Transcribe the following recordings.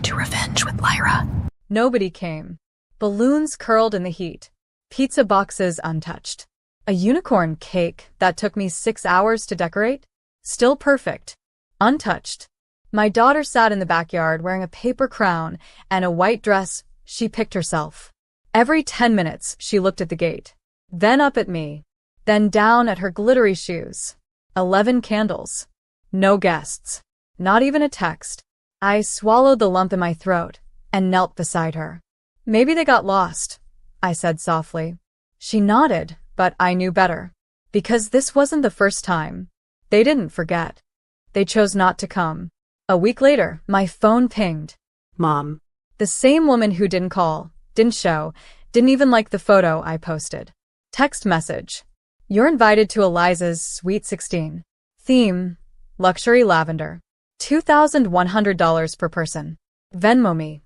to revenge with Lyra. Nobody came. Balloons curled in the heat. Pizza boxes untouched. A unicorn cake that took me 6 hours to decorate? Still perfect. Untouched. My daughter sat in the backyard wearing a paper crown and a white dress she picked herself. Every 10 minutes, she looked at the gate. Then up at me. Then down at her glittery shoes. 11 candles. No guests. Not even a text. I swallowed the lump in my throat and knelt beside her. Maybe they got lost, I said softly. She nodded, but I knew better. Because this wasn't the first time. They didn't forget. They chose not to come. A week later, my phone pinged. Mom. The same woman who didn't call, didn't show, didn't even like the photo I posted. Text message. You're invited to Eliza's Sweet 16. Theme, luxury lavender. $2,100 per person. Venmo me.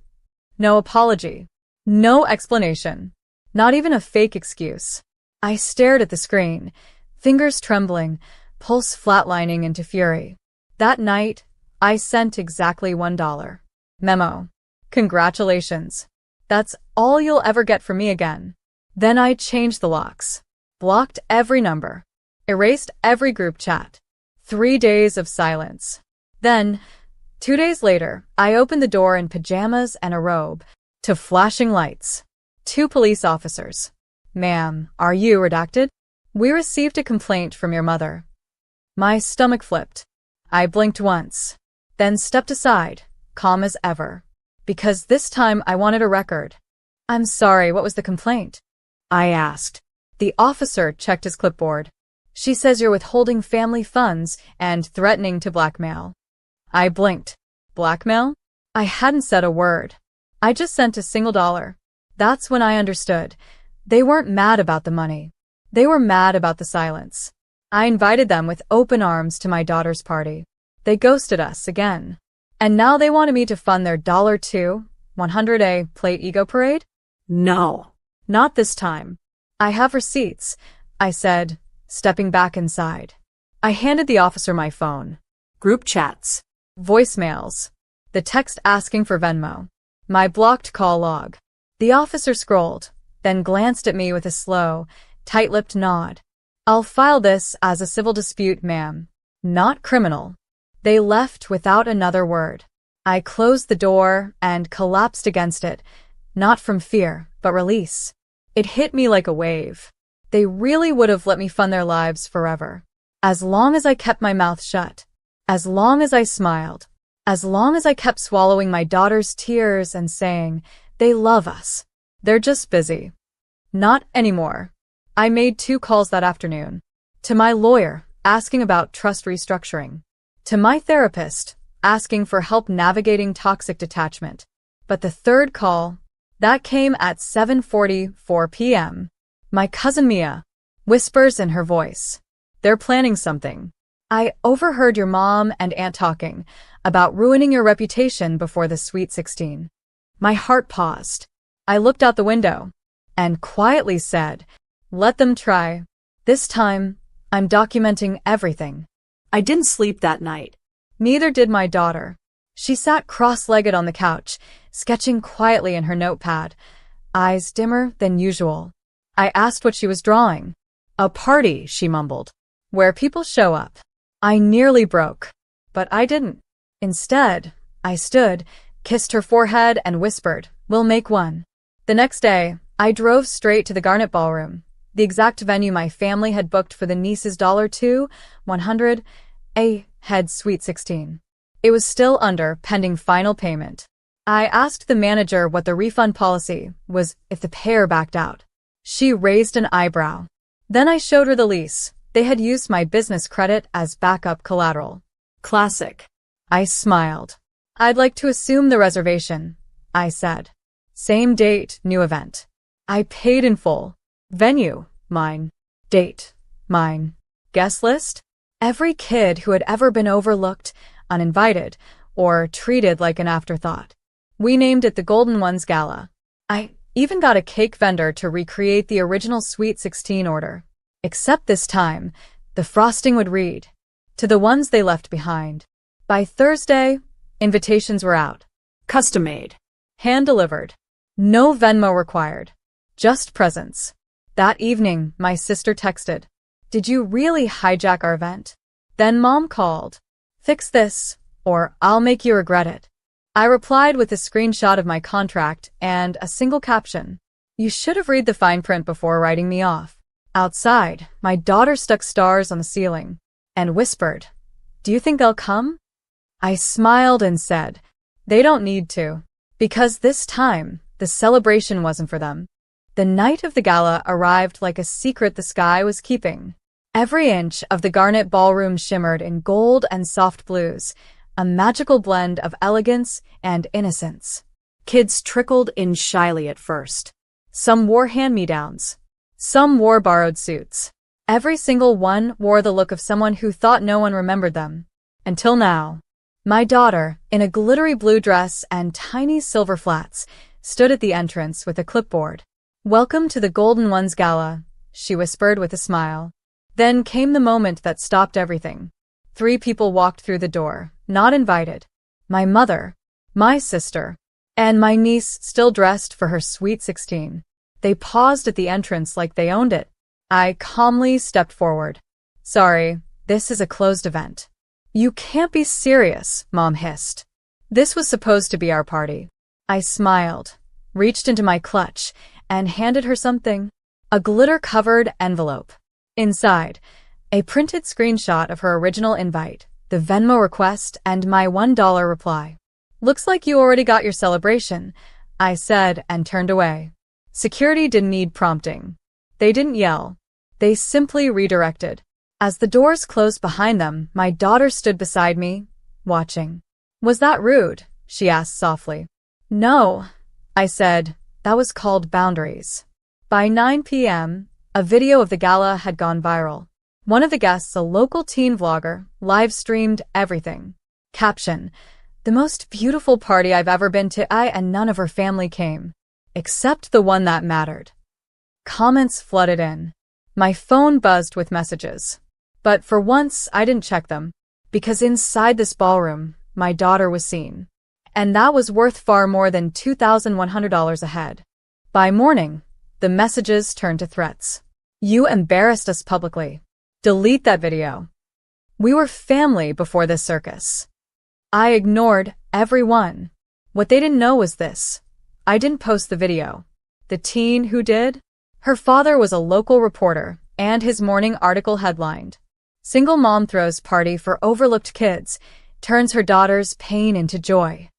No apology. No explanation. Not even a fake excuse. I stared at the screen, fingers trembling, pulse flatlining into fury. That night, I sent exactly $1. Memo. Congratulations. That's all you'll ever get from me again. Then I changed the locks. Blocked every number. Erased every group chat. 3 days of silence. Then, 2 days later, I opened the door in pajamas and a robe to flashing lights. 2 police officers. Ma'am, are you redacted? We received a complaint from your mother. My stomach flipped. I blinked once, then stepped aside, calm as ever. Because this time I wanted a record. I'm sorry, what was the complaint? I asked. The officer checked his clipboard. She says you're withholding family funds and threatening to blackmail. I blinked. Blackmail? I hadn't said a word. I just sent a single dollar. That's when I understood. They weren't mad about the money. They were mad about the silence. I invited them with open arms to my daughter's party. They ghosted us again. And now they wanted me to fund their $100A plate ego parade? No. Not this time. I have receipts, I said, stepping back inside. I handed the officer my phone. Group chats. Voicemails. The text asking for Venmo. My blocked call log. The officer scrolled, then glanced at me with a slow, tight-lipped nod. I'll file this as a civil dispute, ma'am. Not criminal. They left without another word. I closed the door and collapsed against it, not from fear, but release. It hit me like a wave. They really would have let me fund their lives forever. As long as I kept my mouth shut. As long as I smiled. As long as I kept swallowing my daughter's tears and saying, they love us. They're just busy. Not anymore. I made 2 calls that afternoon. To my lawyer, asking about trust restructuring. To my therapist, asking for help navigating toxic detachment. But the 3rd call, that came at 7:44 p.m. My cousin Mia, whispers in her voice. They're planning something. I overheard your mom and aunt talking about ruining your reputation before the Sweet 16. My heart paused. I looked out the window and quietly said, let them try. This time, I'm documenting everything. I didn't sleep that night. Neither did my daughter. She sat cross-legged on the couch, sketching quietly in her notepad, eyes dimmer than usual. I asked what she was drawing. A party, she mumbled, where people show up. I nearly broke, but I didn't. Instead, I stood, kissed her forehead, and whispered, we'll make one. The next day, I drove straight to the Garnet Ballroom, the exact venue my family had booked for the niece's $100A head Sweet 16. It was still under pending final payment. I asked the manager what the refund policy was if the pair backed out. She raised an eyebrow. Then I showed her the lease. They had used my business credit as backup collateral. Classic. I smiled. I'd like to assume the reservation, I said. Same date, new event. I paid in full. Venue, mine. Date, mine. Guest list? Every kid who had ever been overlooked, uninvited, or treated like an afterthought. We named it the Golden Ones Gala. I even got a cake vendor to recreate the original Sweet 16 order. Except this time, the frosting would read, to the ones they left behind. By Thursday, invitations were out. Custom made. Hand-delivered. No Venmo required. Just presents. That evening, my sister texted, "Did you really hijack our event?" Then Mom called, "Fix this, or I'll make you regret it." I replied with a screenshot of my contract and a single caption. "You should have read the fine print before writing me off." Outside, my daughter stuck stars on the ceiling and whispered, "Do you think they'll come?" I smiled and said, "They don't need to." Because this time, the celebration wasn't for them. The night of the gala arrived like a secret the sky was keeping. Every inch of the garnet ballroom shimmered in gold and soft blues, a magical blend of elegance and innocence. Kids trickled in shyly at first. Some wore hand-me-downs. Some wore borrowed suits. Every single one wore the look of someone who thought no one remembered them. Until now. My daughter, in a glittery blue dress and tiny silver flats, stood at the entrance with a clipboard. "Welcome to the Golden Ones Gala," she whispered with a smile. Then came the moment that stopped everything. 3 people walked through the door, not invited. My mother, my sister, and my niece still dressed for her sweet 16. They paused at the entrance like they owned it. I calmly stepped forward. "Sorry, this is a closed event." "You can't be serious," Mom hissed. "This was supposed to be our party." I smiled, reached into my clutch, and handed her something. A glitter-covered envelope. Inside, a printed screenshot of her original invite, the Venmo request, and my $1 reply. "Looks like you already got your celebration," I said and turned away. Security didn't need prompting. They didn't yell. They simply redirected. As the doors closed behind them, my daughter stood beside me, watching. "Was that rude?" she asked softly. "No," I said. "That was called boundaries." By 9 p.m., a video of the gala had gone viral. One of the guests, a local teen vlogger, live-streamed everything. Caption: "The most beautiful party I've ever been to, and none of her family came. Except the one that mattered." Comments flooded in. My phone buzzed with messages. But for once, I didn't check them. Because inside this ballroom, my daughter was seen. And that was worth far more than $2,100 a head. By morning, the messages turned to threats. "You embarrassed us publicly. Delete that video. We were family before this circus." I ignored everyone. What they didn't know was this. I didn't post the video. The teen who did? Her father was a local reporter, and his morning article headlined, "Single mom throws party for overlooked kids, turns her daughter's pain into joy."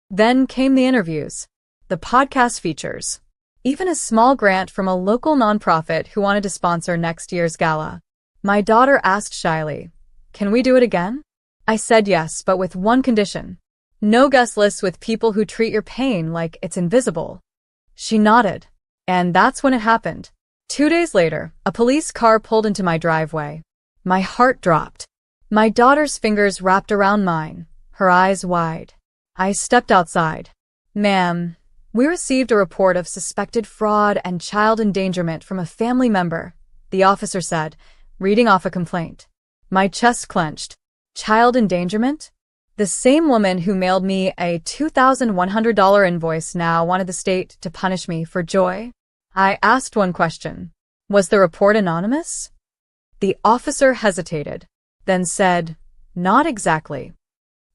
Then came the interviews, the podcast features, even a small grant from a local nonprofit who wanted to sponsor next year's gala. My daughter asked shyly, "Can we do it again?" I said yes, but with one condition. No guest lists with people who treat your pain like it's invisible. She nodded. And that's when it happened. 2 days later, a police car pulled into my driveway. My heart dropped. My daughter's fingers wrapped around mine, her eyes wide. I stepped outside. "Ma'am, we received a report of suspected fraud and child endangerment from a family member," the officer said, reading off a complaint. My chest clenched. Child endangerment? The same woman who mailed me a $2,100 invoice now wanted the state to punish me for joy? I asked one question. Was the report anonymous? The officer hesitated, then said, "Not exactly."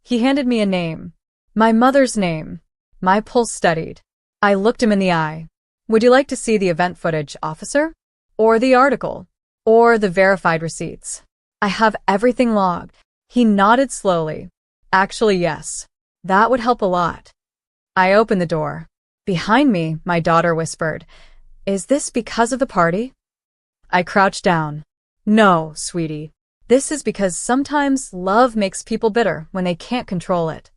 He handed me a name. My mother's name. My pulse steadied. I looked him in the eye. "Would you like to see the event footage, officer? Or the article? Or the verified receipts?" "I have everything logged." He nodded slowly. "Actually, yes. That would help a lot." I opened the door. Behind me, my daughter whispered, "Is this because of the party?" I crouched down. "No, sweetie. This is because sometimes love makes people bitter when they can't control it."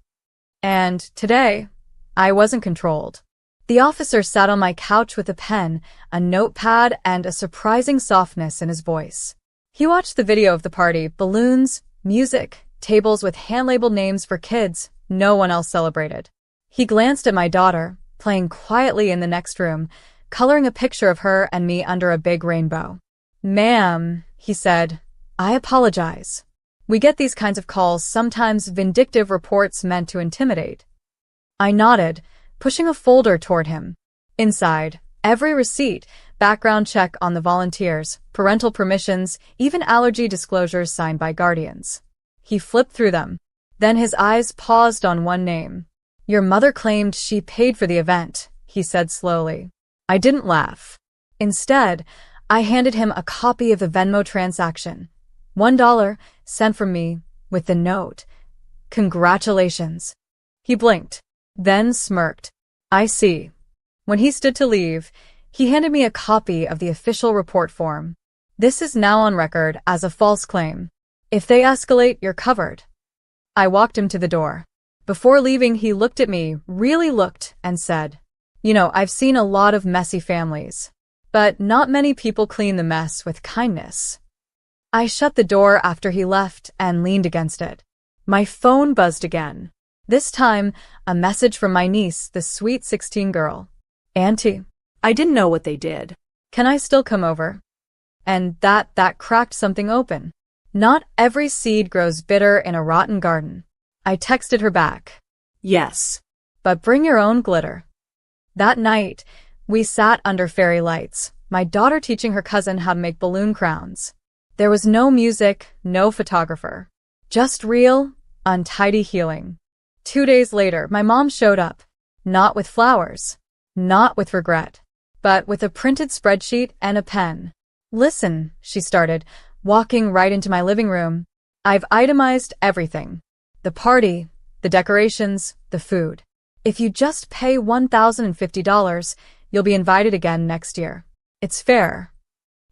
And today, I wasn't controlled. The officer sat on my couch with a pen, a notepad, and a surprising softness in his voice. He watched the video of the party, balloons, music, tables with hand-labeled names for kids no one else celebrated. He glanced at my daughter, playing quietly in the next room, coloring a picture of her and me under a big rainbow. "Ma'am," he said, "I apologize. We get these kinds of calls, sometimes vindictive reports meant to intimidate." I nodded, pushing a folder toward him. Inside, every receipt, background check on the volunteers, parental permissions, even allergy disclosures signed by guardians. He flipped through them. Then his eyes paused on one name. Your mother claimed she paid for the event, he said slowly. I didn't laugh. Instead, I handed him a copy of the Venmo transaction. $1 sent from me, with the note. Congratulations. He blinked, then smirked. I see. When he stood to leave, he handed me a copy of the official report form. This is now on record as a false claim. If they escalate, you're covered. I walked him to the door. Before leaving, he looked at me, really looked, and said, I've seen a lot of messy families, but not many people clean the mess with kindness. I shut the door after he left and leaned against it. My phone buzzed again. This time, a message from my niece, the sweet 16 girl. Auntie, I didn't know what they did. can I still come over? And that cracked something open. Not every seed grows bitter in a rotten garden. I texted her back. Yes. But bring your own glitter. That night, we sat under fairy lights, my daughter teaching her cousin how to make balloon crowns. There was no music, no photographer. Just real, untidy healing. 2 days later, my mom showed up. Not with flowers. Not with regret. But with a printed spreadsheet and a pen. Listen, she started, walking right into my living room. I've itemized everything. The party, the decorations, the food. If you just pay $1,050, you'll be invited again next year. It's fair.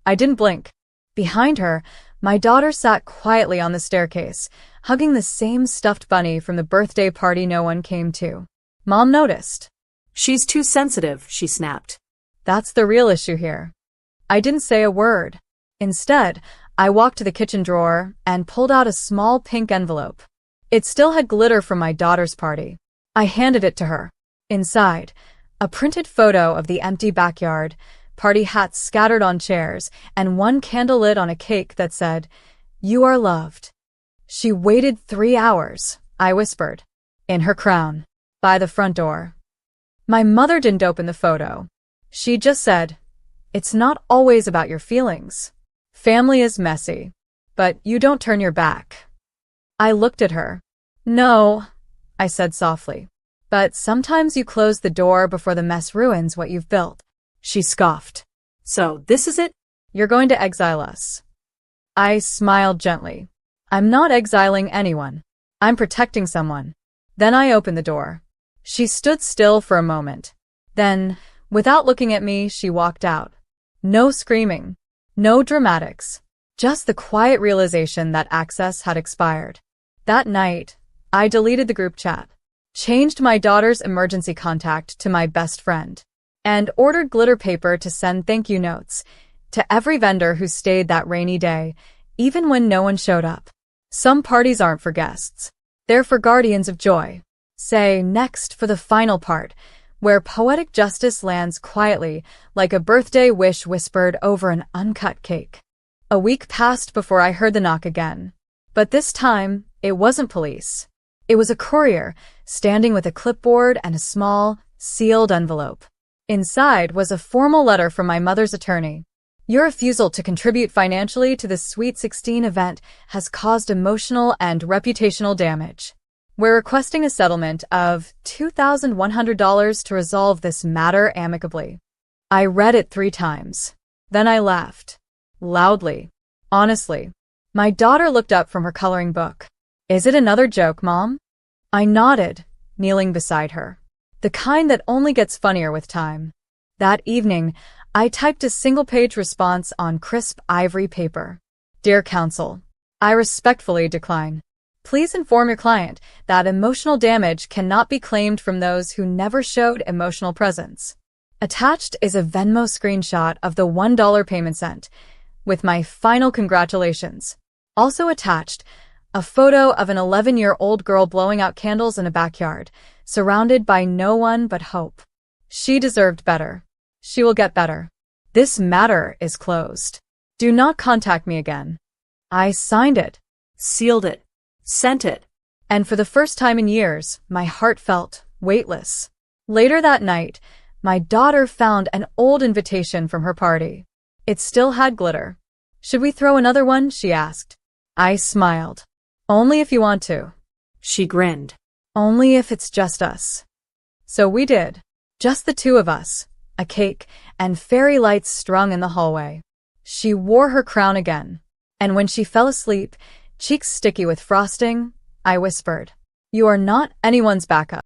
I didn't blink. Behind her, my daughter sat quietly on the staircase, hugging the same stuffed bunny from the birthday party no one came to. Mom noticed. She's too sensitive, she snapped. That's the real issue here. I didn't say a word. Instead, I walked to the kitchen drawer and pulled out a small pink envelope. It still had glitter from my daughter's party. I handed it to her. Inside, a printed photo of the empty backyard, party hats scattered on chairs, and one candle lit on a cake that said, "You are loved." She waited 3 hours, I whispered, in her crown, by the front door. My mother didn't open the photo. She just said, "It's not always about your feelings. Family is messy, but you don't turn your back." I looked at her. "No," I said softly, "but sometimes you close the door before the mess ruins what you've built." She scoffed. So this is it? You're going to exile us. I smiled gently. I'm not exiling anyone. I'm protecting someone. Then I opened the door. She stood still for a moment. Then, without looking at me, she walked out. No screaming. No dramatics. Just the quiet realization that access had expired. That night, I deleted the group chat, changed my daughter's emergency contact to my best friend, and ordered glitter paper to send thank you notes to every vendor who stayed that rainy day, even when no one showed up. Some parties aren't for guests. They're for guardians of joy. Say next for the final part, where poetic justice lands quietly like a birthday wish whispered over an uncut cake. A week passed before I heard the knock again. But this time, it wasn't police. It was a courier, standing with a clipboard and a small, sealed envelope. Inside was a formal letter from my mother's attorney. Your refusal to contribute financially to the Sweet 16 event has caused emotional and reputational damage. We're requesting a settlement of $2,100 to resolve this matter amicably. I read it 3 times. Then I laughed. Loudly. Honestly. My daughter looked up from her coloring book. Is it another joke, Mom? I nodded, kneeling beside her. The kind that only gets funnier with time. That evening, I typed a single-page response on crisp ivory paper. Dear Counsel, I respectfully decline. Please inform your client that emotional damage cannot be claimed from those who never showed emotional presence. Attached is a Venmo screenshot of the $1 payment sent, with my final congratulations. Also attached, a photo of an 11-year-old girl blowing out candles in a backyard, surrounded by no one but hope. She deserved better. She will get better. This matter is closed. Do not contact me again. I signed it, sealed it, sent it. And for the first time in years, my heart felt weightless. Later that night, my daughter found an old invitation from her party. It still had glitter. "Should we throw another one?" she asked. I smiled. "Only if you want to." She grinned. "Only if it's just us." So we did. Just the two of us, a cake, and fairy lights strung in the hallway. She wore her crown again. And when she fell asleep, cheeks sticky with frosting, I whispered, "You are not anyone's backup."